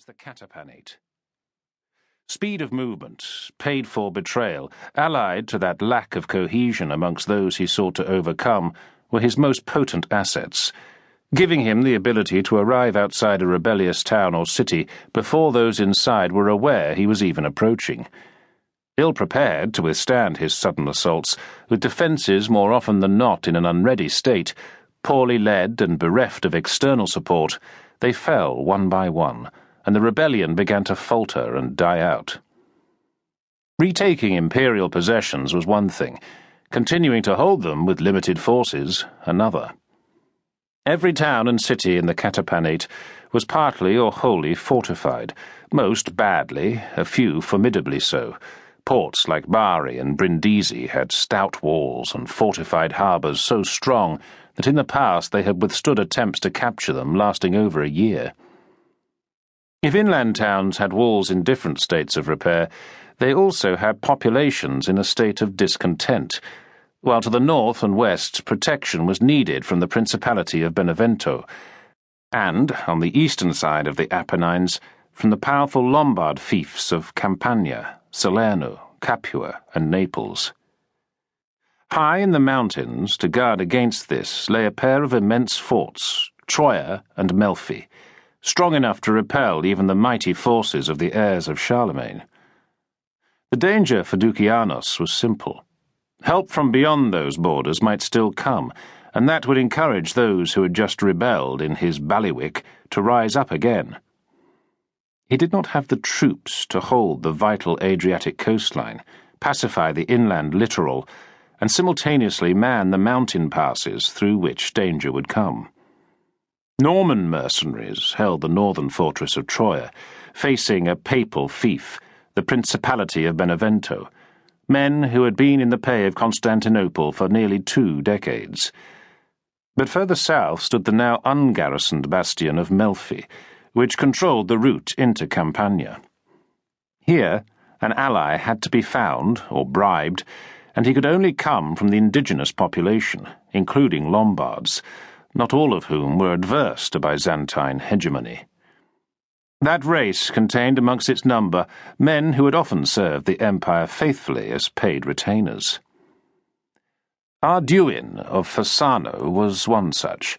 was the Campania. Speed of movement, paid for betrayal, allied to that lack of cohesion amongst those he sought to overcome, were his most potent assets, giving him the ability to arrive outside a rebellious town or city before those inside were aware he was even approaching. Ill-prepared to withstand his sudden assaults, with defences more often than not in an unready state, poorly led and bereft of external support, they fell one by one, and the rebellion began to falter and die out. Retaking imperial possessions was one thing, continuing to hold them with limited forces another. Every town and city in the Campania was partly or wholly fortified, most badly, a few formidably so. Ports like Bari and Brindisi had stout walls and fortified harbours so strong that in the past they had withstood attempts to capture them lasting over a year. If inland towns had walls in different states of repair, they also had populations in a state of discontent, while to the north and west protection was needed from the Principality of Benevento, and, on the eastern side of the Apennines, from the powerful Lombard fiefs of Campania, Salerno, Capua, and Naples. High in the mountains, to guard against this, lay a pair of immense forts, Troia and Melfi, strong enough to repel even the mighty forces of the heirs of Charlemagne. The danger for Ducianus was simple. Help from beyond those borders might still come, and that would encourage those who had just rebelled in his bailiwick to rise up again. He did not have the troops to hold the vital Adriatic coastline, pacify the inland littoral, and simultaneously man the mountain passes through which danger would come. Norman mercenaries held the northern fortress of Troia, facing a papal fief, the Principality of Benevento, men who had been in the pay of Constantinople for nearly 2 decades. But further south stood the now ungarrisoned bastion of Melfi, which controlled the route into Campania. Here, an ally had to be found, or bribed, and he could only come from the indigenous population, including Lombards, not all of whom were adverse to Byzantine hegemony. That race contained amongst its number men who had often served the empire faithfully as paid retainers. Arduin of Fassano was one such,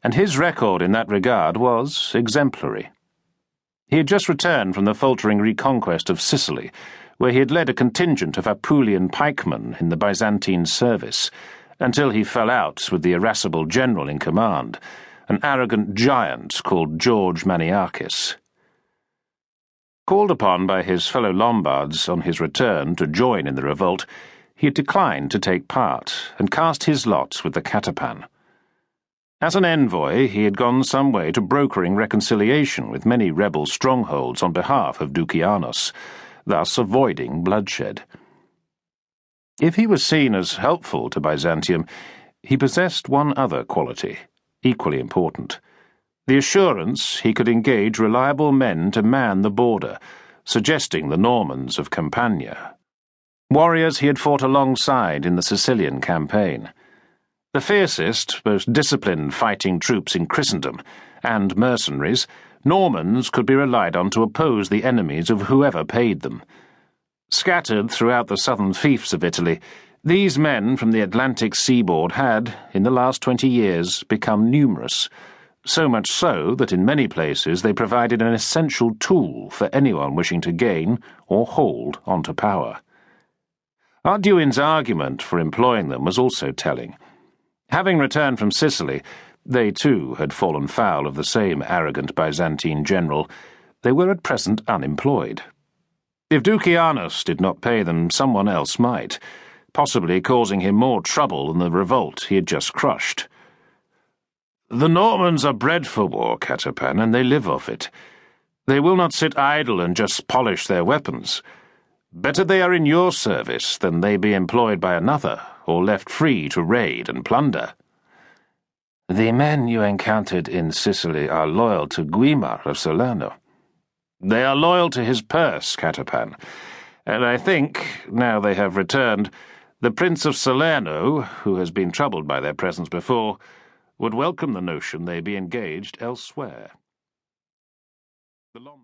and his record in that regard was exemplary. He had just returned from the faltering reconquest of Sicily, where he had led a contingent of Apulian pikemen in the Byzantine service, until he fell out with the irascible general in command, an arrogant giant called George Maniakis. Called upon by his fellow Lombards on his return to join in the revolt, he had declined to take part and cast his lot with the Catapan. As an envoy, he had gone some way to brokering reconciliation with many rebel strongholds on behalf of Ducianus, thus avoiding bloodshed. If he was seen as helpful to Byzantium, he possessed one other quality, equally important: the assurance he could engage reliable men to man the border, suggesting the Normans of Campania, warriors he had fought alongside in the Sicilian campaign. The fiercest, most disciplined fighting troops in Christendom, and mercenaries, Normans could be relied on to oppose the enemies of whoever paid them. Scattered throughout the southern fiefs of Italy, these men from the Atlantic seaboard had, in the last 20 years, become numerous, so much so that in many places they provided an essential tool for anyone wishing to gain or hold onto power. Arduin's argument for employing them was also telling. Having returned from Sicily, they too had fallen foul of the same arrogant Byzantine general. They were at present unemployed. If Ducianus did not pay them, someone else might, possibly causing him more trouble than the revolt he had just crushed. The Normans are bred for war, Catapan, and they live off it. They will not sit idle and just polish their weapons. Better they are in your service than they be employed by another, or left free to raid and plunder. The men you encountered in Sicily are loyal to Guimar of Salerno. They are loyal to his purse, Catapan, and I think, now they have returned, the Prince of Salerno, who has been troubled by their presence before, would welcome the notion they be engaged elsewhere. The Lombard